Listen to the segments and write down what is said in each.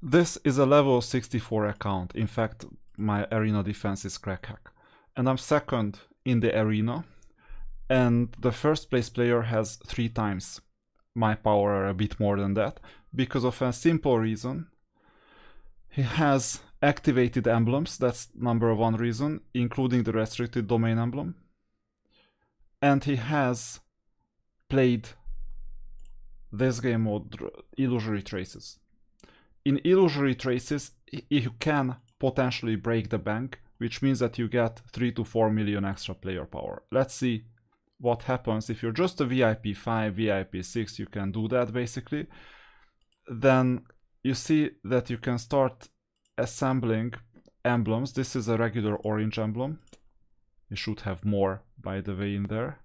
This is a level 64 account. In fact, my arena defense is crack hack. And I'm second in the arena. And the first place player has 3 times my power, or a bit more than that, because of a simple reason. He has activated emblems, that's number 1 reason, including the restricted domain emblem. And he has played this game mode, Illusory Traces. In Illusory Traces, you can potentially break the bank, which means that you get 3 to 4 million extra player power. Let's see what happens if you're just a VIP 5, VIP 6, you can do that basically. Then you see that you can start assembling emblems. This is a regular orange emblem. You should have more, by the way, in there.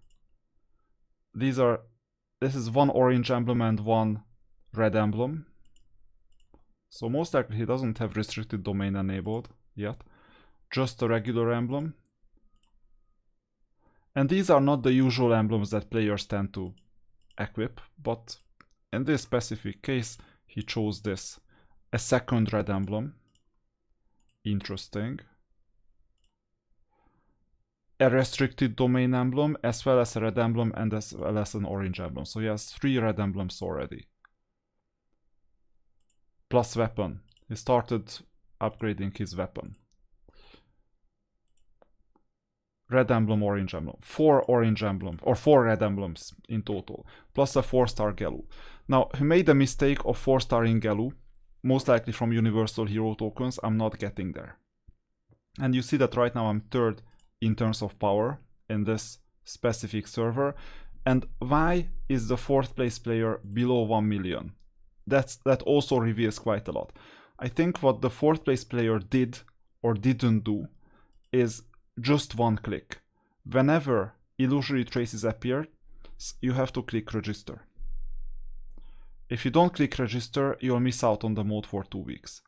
This is 1 orange emblem and 1 red emblem. So most likely he doesn't have restricted domain enabled yet. Just a regular emblem. And these are not the usual emblems that players tend to equip, but in this specific case, he chose this. A second red emblem. Interesting. A restricted domain emblem, as well as a red emblem, and as well as an orange emblem. So he has 3 red emblems already. Plus weapon. He started upgrading his weapon. Red emblem, orange emblem. 4 orange emblems, or 4 red emblems in total. Plus a 4-star Gelu. Now, he made the mistake of 4-starring Gelu, most likely from Universal Hero tokens. I'm not getting there. And you see that right now I'm 3rd in terms of power in this specific server. And why is the 4th place player below 1 million? That also reveals quite a lot. I think what the 4th place player did or didn't do is just 1 click. Whenever Illusory Traces appear, you have to click register. If you don't click register, you'll miss out on the mode for 2 weeks.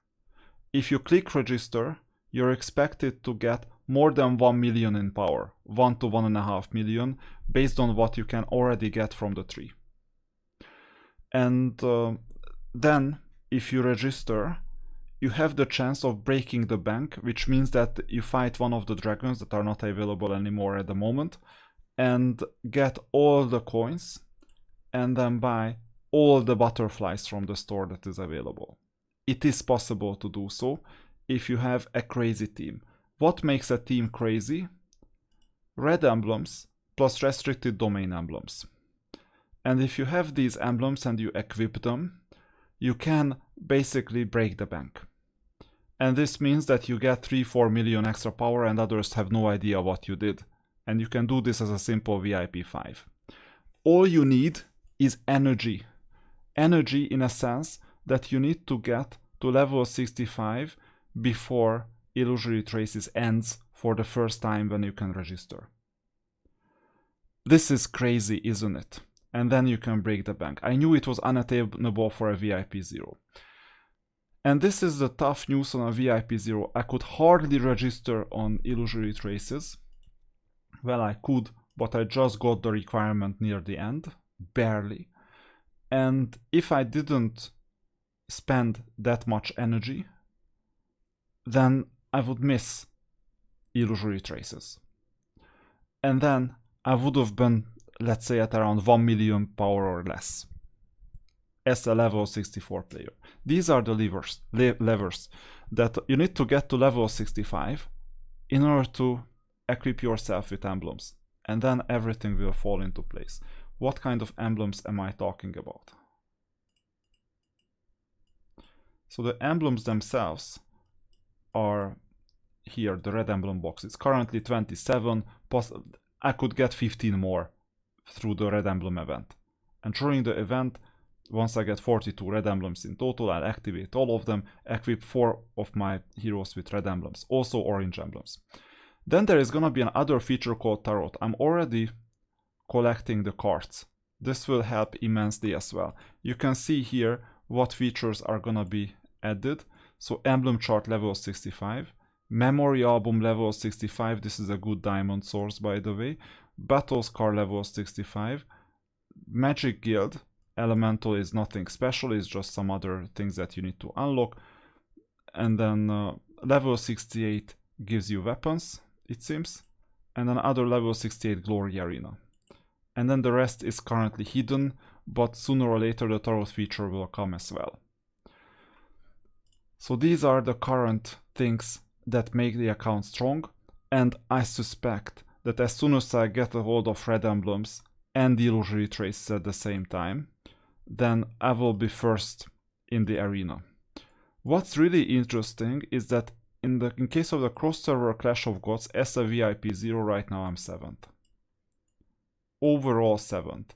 If you click register, you're expected to get more than 1 million in power, 1 to 1.5 million, based on what you can already get from the tree. And then, if you register, you have the chance of breaking the bank, which means that you fight one of the dragons that are not available anymore at the moment, and get all the coins, and then buy all the butterflies from the store that is available. It is possible to do so if you have a crazy team. What makes a team crazy? Red emblems plus restricted domain emblems. And if you have these emblems and you equip them, you can basically break the bank. And this means that you get 3-4 million extra power and others have no idea what you did. And you can do this as a simple VIP 5. All you need is energy. Energy in a sense that you need to get to level 65 before Illusory Traces ends for the first time when you can register. This is crazy, isn't it? And then you can break the bank. I knew it was unattainable for a VIP 0. And this is the tough news on a VIP 0. I could hardly register on Illusory Traces. Well, I could, but I just got the requirement near the end. Barely. And if I didn't spend that much energy, then I would miss Illusory Traces. And then I would have been, let's say, at around 1 million power or less as a level 64 player. These are the levers that you need to get to level 65 in order to equip yourself with emblems. And then everything will fall into place. What kind of emblems am I talking about? So the emblems themselves are here, the red emblem box. It's currently 27, I could get 15 more through the red emblem event. And during the event, once I get 42 red emblems in total, I'll activate all of them, equip 4 of my heroes with red emblems, also orange emblems. Then there is gonna be another feature called Tarot. I'm already collecting the cards. This will help immensely as well. You can see here what features are gonna be added. So emblem chart level 65, memory album level 65, this is a good diamond source by the way, battles card level 65, magic guild, elemental is nothing special, it's just some other things that you need to unlock, And then level 68 gives you weapons, it seems. And another level 68 Glory Arena. And then the rest is currently hidden, but sooner or later the Tarot feature will come as well. So these are the current things that make the account strong, and I suspect that as soon as I get a hold of red emblems and the illusory traces at the same time, then I will be first in the arena. What's really interesting is that in case of the cross-server Clash of Gods, as a VIP 0 right now I'm 7th. Overall 7th.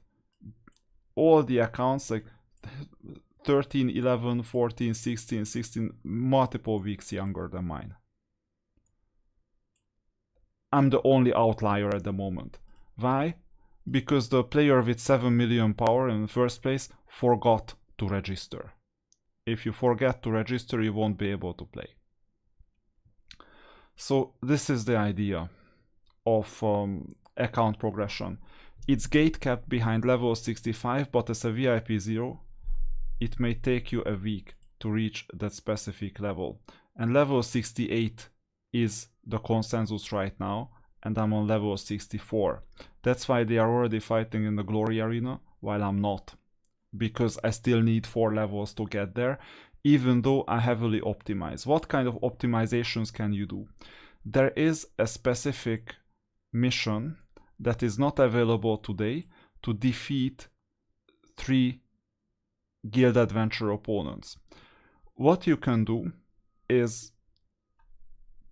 All the accounts like 13, 11, 14, 16, 16, multiple weeks younger than mine. I'm the only outlier at the moment. Why? Because the player with 7 million power in the first place forgot to register. If you forget to register, you won't be able to play. So this is the idea of account progression. It's gate capped behind level 65, but as a VIP 0, it may take you a week to reach that specific level. And level 68 is the consensus right now, and I'm on level 64. That's why they are already fighting in the Glory Arena, while I'm not. Because I still need 4 levels to get there, even though I heavily optimize. What kind of optimizations can you do? There is a specific mission that is not available today to defeat 3 guild adventure opponents. What you can do is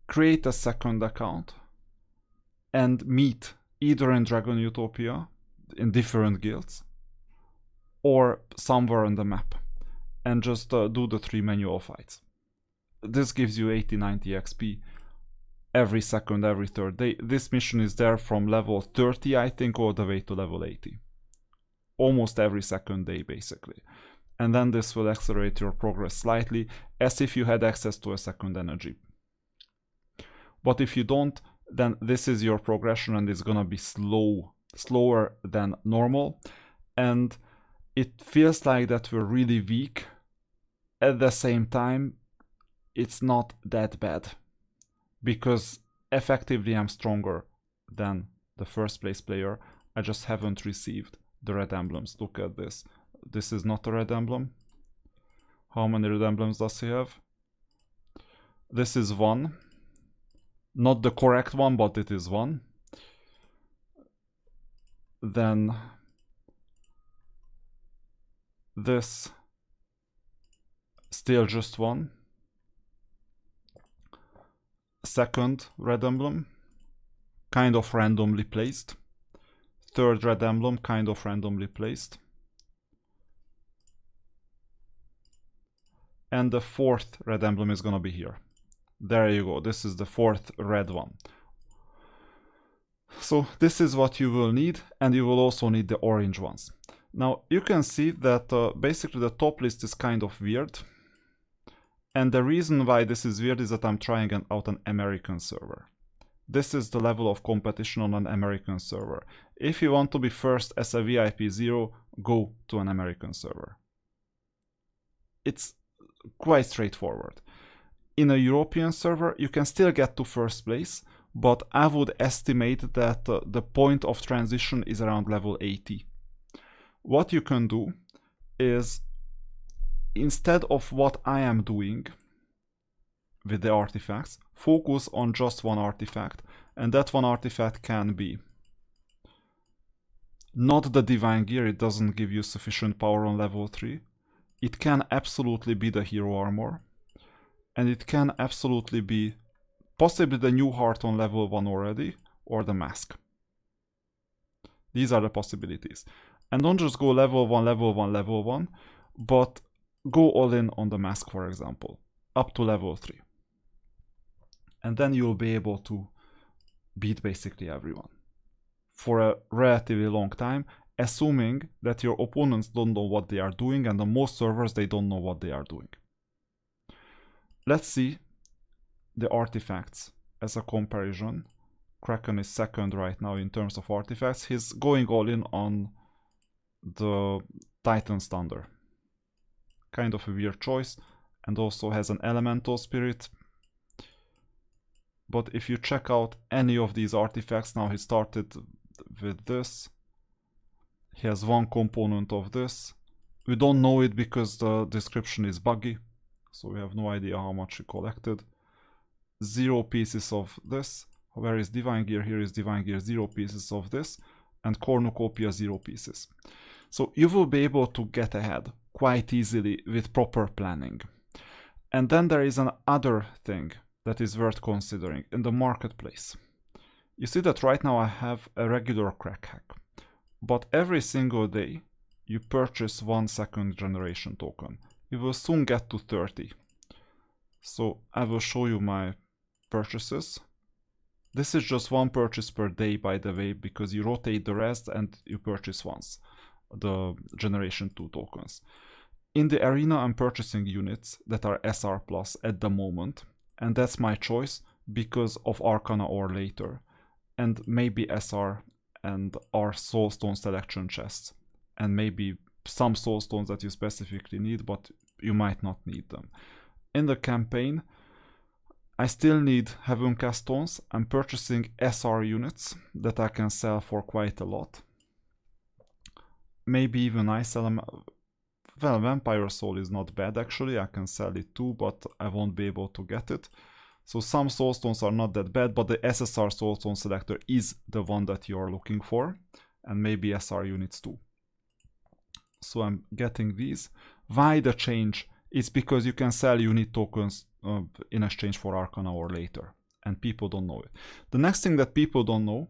create a second account and meet either in Dragon Utopia in different guilds or somewhere on the map and just do the 3 manual fights. This gives you 80-90 XP every second, every third day. This mission is there from level 30, I think, all the way to level 80. Almost every second day, basically. And then this will accelerate your progress slightly, as if you had access to a second energy. But if you don't, then this is your progression and it's gonna be slower than normal. And it feels like that we're really weak. At the same time, it's not that bad. Because effectively I'm stronger than the first place player. I just haven't received the red emblems. Look at this. This is not a red emblem. How many red emblems does he have? This is 1. Not the correct one, but it is 1. Then this, still just 1. Second red emblem, kind of randomly placed. Third red emblem, kind of randomly placed. And the 4th red emblem is gonna be here. There you go, this is the 4th red one. So this is what you will need, and you will also need the orange ones. Now you can see that basically the top list is kind of weird. And the reason why this is weird is that I'm trying out an American server. This is the level of competition on an American server. If you want to be first as a VIP 0, go to an American server. It's quite straightforward. In a European server, you can still get to first place, but I would estimate that the point of transition is around level 80. What you can do is, instead of what I am doing with the artifacts, focus on just one artifact, and that one artifact can be not the Divine Gear, it doesn't give you sufficient power on level 3. It can absolutely be the Hero Armor, and it can absolutely be possibly the New Heart on level 1 already, or the Mask. These are the possibilities. And don't just go level 1, level 1, level 1, but go all in on the Mask, for example, up to level 3. And then you'll be able to beat basically everyone for a relatively long time, assuming that your opponents don't know what they are doing, and on most servers they don't know what they are doing. Let's see the artifacts as a comparison. Kraken is second right now in terms of artifacts. He's going all in on the Titan's Thunder. Kind of a weird choice. and also has an elemental spirit. But if you check out any of these artifacts, now he started with this. He has one component of this. We don't know it because the description is buggy, so we have no idea how much he collected. 0 pieces of this. Where is Divine Gear? Here is Divine Gear, 0 pieces of this. And Cornucopia, 0 pieces. So you will be able to get ahead quite easily with proper planning. And then there is another thing that is worth considering in the marketplace. You see that right now I have a regular crack hack, but every single day you purchase 1 second generation token. You will soon get to 30. So I will show you my purchases. This is just 1 purchase per day, by the way, because you rotate the rest and you purchase once the generation 2 tokens. In the arena, I'm purchasing units that are SR plus at the moment, and that's my choice because of Arcana or later, and maybe SR and our Soulstone selection chests, and maybe some Soulstones that you specifically need, but you might not need them. In the campaign, I still need Heavencast stones. I'm purchasing SR units that I can sell for quite a lot. Maybe even I sell them. Well, Vampire Soul is not bad actually, I can sell it too, but I won't be able to get it. So some Soulstones are not that bad, but the SSR Soulstone selector is the one that you are looking for, and maybe SR units too. So I'm getting these. Why the change? It's because you can sell unit tokens in exchange for Arcana or later, and people don't know it. The next thing that people don't know,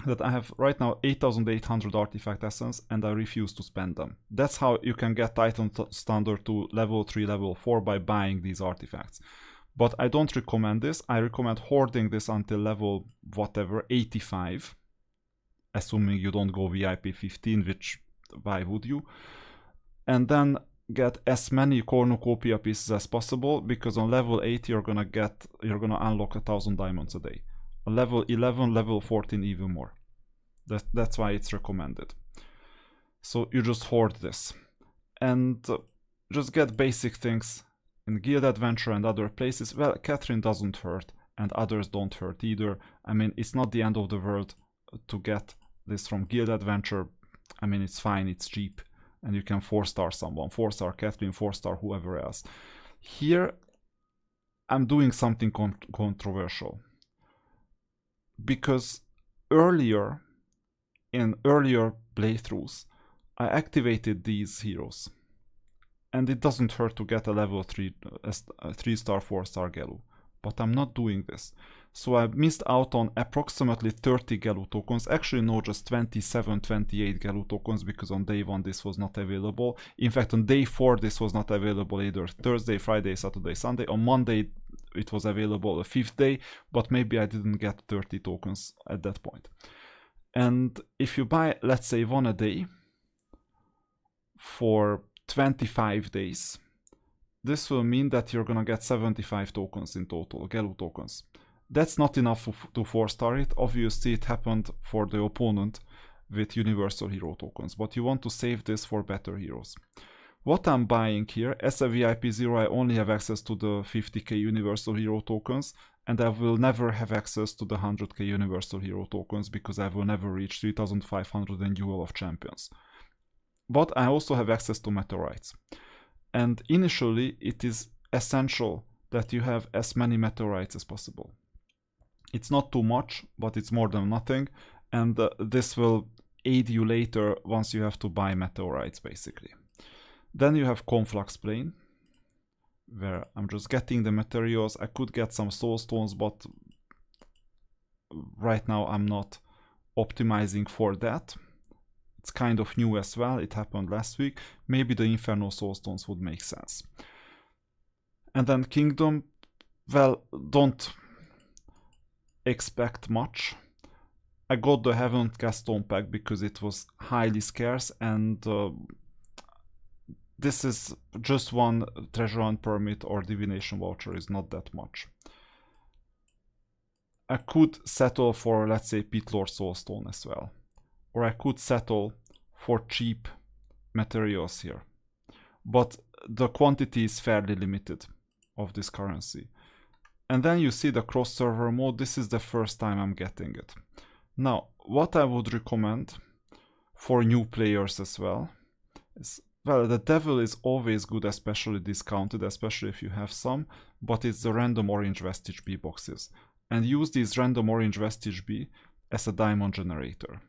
that I have right now 8,800 artifact essence and I refuse to spend them. That's how you can get Titan standard to level 3, level 4 by buying these artifacts. But I don't recommend this. I recommend hoarding this until level whatever, 85. Assuming you don't go VIP 15, which why would you? And then get as many Cornucopia pieces as possible, because on level 8 you're gonna unlock 1,000 diamonds a day. Level 11, level 14 even more. That's why it's recommended. So you just hoard this. And just get basic things in Guild Adventure and other places. Well, Catherine doesn't hurt, and others don't hurt either. I mean, it's not the end of the world to get this from Guild Adventure. I mean, it's fine, it's cheap, and you can 4-star someone. 4-star Catherine, 4-star whoever else. Here, I'm doing something controversial. Because earlier, in earlier playthroughs, I activated these heroes. And it doesn't hurt to get a level 3-star, 4-star Gelu. But I'm not doing this. So I missed out on approximately 30 Gelu tokens. Actually, no, just 27, 28 Gelu tokens, because on day 1 this was not available. In fact, on day 4 this was not available either. Thursday, Friday, Saturday, Sunday. On Monday it was available the 5th day, but maybe I didn't get 30 tokens at that point. And if you buy, let's say, 1 a day for 25 days, this will mean that you're gonna get 75 tokens in total, Gelu tokens. That's not enough to 4-star it. Obviously it happened for the opponent with Universal Hero tokens, but you want to save this for better heroes. What I'm buying here, as a VIP 0, I only have access to the 50k Universal Hero tokens, and I will never have access to the 100k Universal Hero tokens, because I will never reach 3500 in Duel of Champions. But I also have access to meteorites. And initially, it is essential that you have as many meteorites as possible. It's not too much, but it's more than nothing, and this will aid you later once you have to buy meteorites, basically. Then you have Conflux Plane, where I'm just getting the materials. I could get some Soulstones, but right now I'm not optimizing for that. It's kind of new as well, it happened last week. Maybe the Inferno Soulstones would make sense. And then Kingdom, well, don't expect much. I got the Heavencast Stone pack because it was highly scarce, and this is just 1 treasure hunt permit or divination voucher, is not that much. I could settle for, let's say, Pitlord Soulstone as well. Or I could settle for cheap materials here. But the quantity is fairly limited of this currency. And then you see the cross-server mode. This is the first time I'm getting it. Now, what I would recommend for new players as well is, well, the devil is always good, especially discounted, especially if you have some, but it's the random orange Vestige B boxes. And use these random orange Vestige B as a diamond generator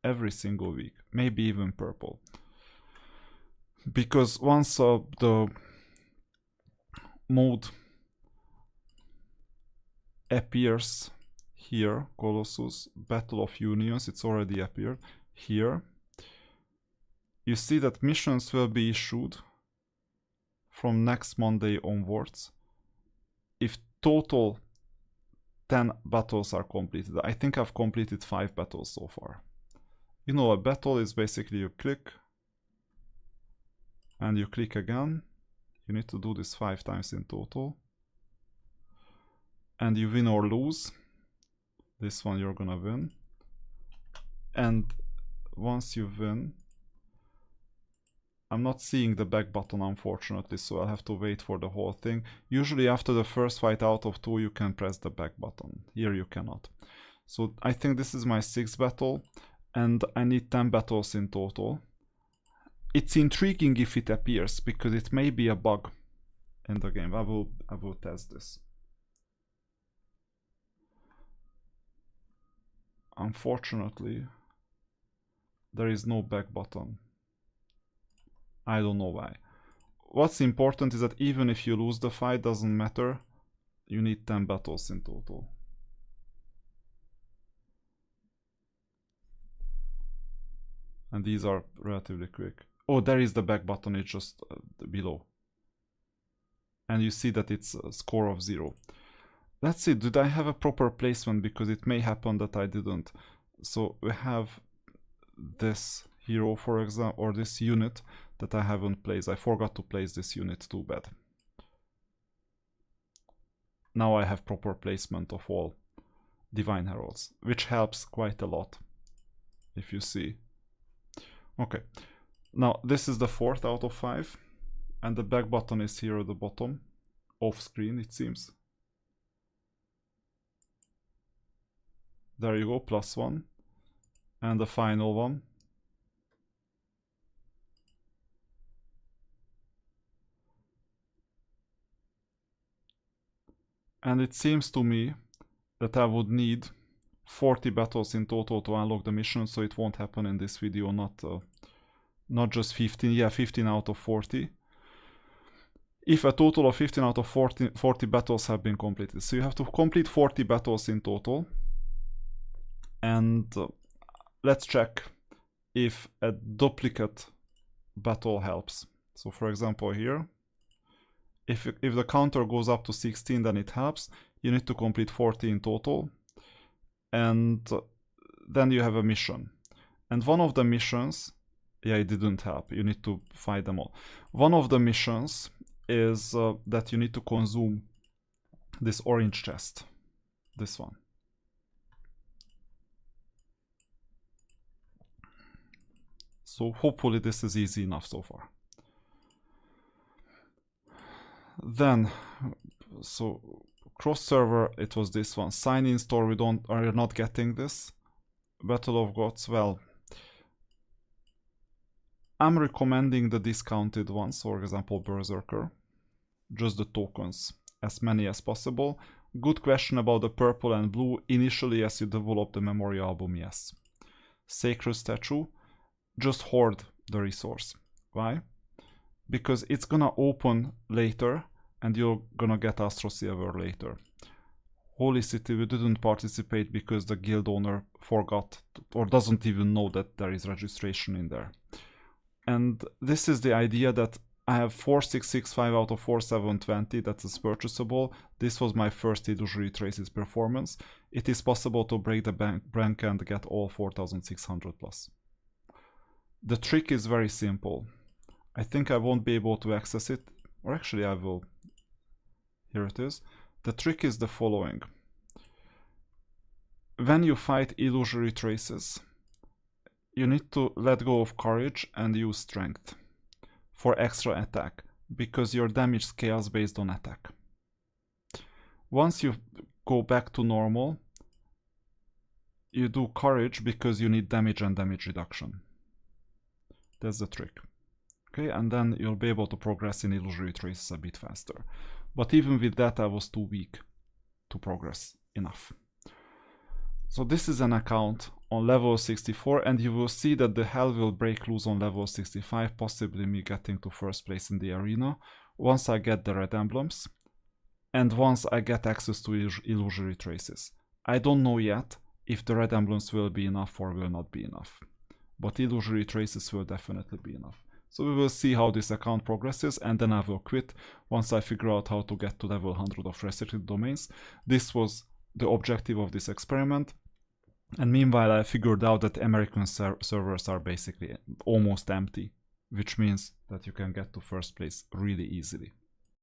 every single week, maybe even purple. Because once the mode appears here, Colossus, Battle of Unions, it's already appeared here. You see that missions will be issued from next Monday onwards if total 10 battles are completed. I think I've completed 5 battles so far. You know, a battle is basically you click and you click again. You need to do this 5 times in total. And you win or lose. This one you're gonna win. And once you win, I'm not seeing the back button unfortunately, so I'll have to wait for the whole thing. Usually after the first fight out of 2 you can press the back button. Here you cannot. So I think this is my 6th battle and I need 10 battles in total. It's intriguing if it appears because it may be a bug in the game. I will test this. Unfortunately, there is no back button. I don't know why. What's important is that even if you lose the fight, doesn't matter. You need 10 battles in total. And these are relatively quick. Oh, there is the back button, it's just below. And you see that it's a score of 0. Let's see, did I have a proper placement? Because it may happen that I didn't. So we have this hero, for example, or this unit that I haven't placed. I forgot to place this unit, too bad. Now I have proper placement of all Divine Heralds, which helps quite a lot, if you see. Okay, now this is the 4th out of 5, and the back button is here at the bottom, off screen it seems. There you go, +1, and the final one. And it seems to me that I would need 40 battles in total to unlock the mission, so it won't happen in this video, not just 15, yeah, 15 out of 40. If a total of 15 out of 40 battles have been completed. So you have to complete 40 battles in total. And let's check if a duplicate battle helps. So for example here, if the counter goes up to 16, then it helps. You need to complete 40 in total. And then you have a mission. And one of the missions, yeah, it didn't help. You need to fight them all. One of the missions is that you need to consume this orange chest. This one. So hopefully this is easy enough so far. Then, so cross-server, it was this one. Sign-in store, we are not getting this. Battle of Gods, well, I'm recommending the discounted ones, for example Berserker. Just the tokens, as many as possible. Good question about the purple and blue. Initially, as you develop the memory album, yes. Sacred Statue, just hoard the resource. Why? Because it's gonna open later and you're gonna get Astro Silver later. Holy City, we didn't participate because the guild owner forgot or doesn't even know that there is registration in there. And this is the idea that I have 4665 out of 4720 that is purchasable. This was my first Illusory Traces performance. It is possible to break the bank and get all 4600 plus. The trick is very simple. I think I won't be able to access it, or actually I will. Here it is. The trick is the following. When you fight Illusory Traces, you need to let go of courage and use strength for extra attack. because your damage scales based on attack. Once you go back to normal, you do courage because you need damage and damage reduction. That's the trick. Okay, and then you'll be able to progress in illusory traces a bit faster. But even with that, I was too weak to progress enough. So this is an account on level 64, and you will see that the hell will break loose on level 65, possibly me getting to first place in the arena, once I get the red emblems, and once I get access to illusory traces. I don't know yet if the red emblems will be enough or will not be enough, but illusory traces will definitely be enough. So we will see how this account progresses, and then I will quit once I figure out how to get to level 100 of restricted domains. This was the objective of this experiment. And meanwhile, I figured out that American servers are basically almost empty, which means that you can get to first place really easily.